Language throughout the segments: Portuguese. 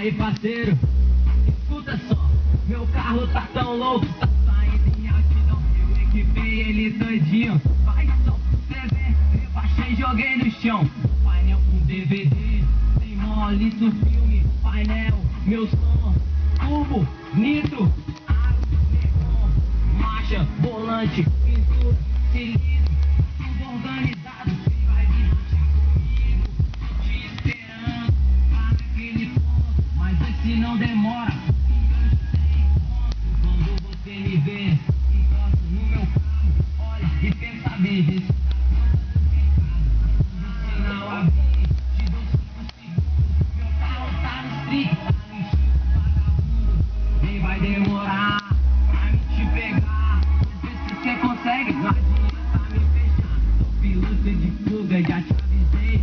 Aí, parceiro, escuta só, meu carro tá tão louco, tá saindo em altidão. Eu equipei ele todinho, vai só pra você ver. Rebaixei e joguei no chão. Painel com DVD, tem mole do filme. Painel, meu som, turbo, nitro, aro, neon, marcha, volante, pintura, cilindro, tudo organizado. Cê vai vir rachar comigo, tô te esperando lá naquele ponto, mas esse não demora, porque hoje tem encontro. Quando você me vê, encosta no meu carro, olha e pensa bem, vê se tá todas as recadas. No sinal a vir, te dou 5 segundos, meu carro tá no street, tá no estilo vagabundo. Nem vai demorar pra me te pegar, vê se cê consegue, não adianta me fechar. Sou piloto de fuga, já te avisei.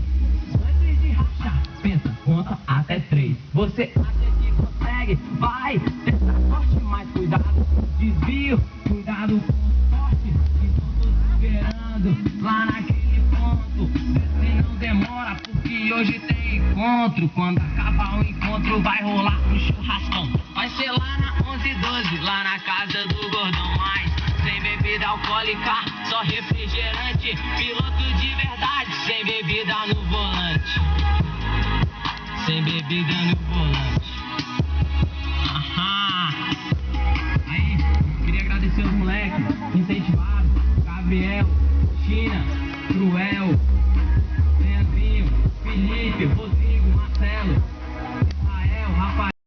Antes de rachar, pensa, conta até 3. Você acha que consegue? Vai, tenta sorte, mas cuidado com o desvio, cuidado com o sorte. Então tô te esperando lá naquele ponto, vê se não demora, porque hoje tem encontro. Quando acabar o encontro vai rolar um churrascão. Vai ser lá na 1112, lá na casa do gordão. Mas sem bebida alcoólica, só refrigerante. Piloto de verdade, sem bebida no volante. Sem bebida no volante. Aham. Aí, queria agradecer os moleques que incentivaram. Gabriel,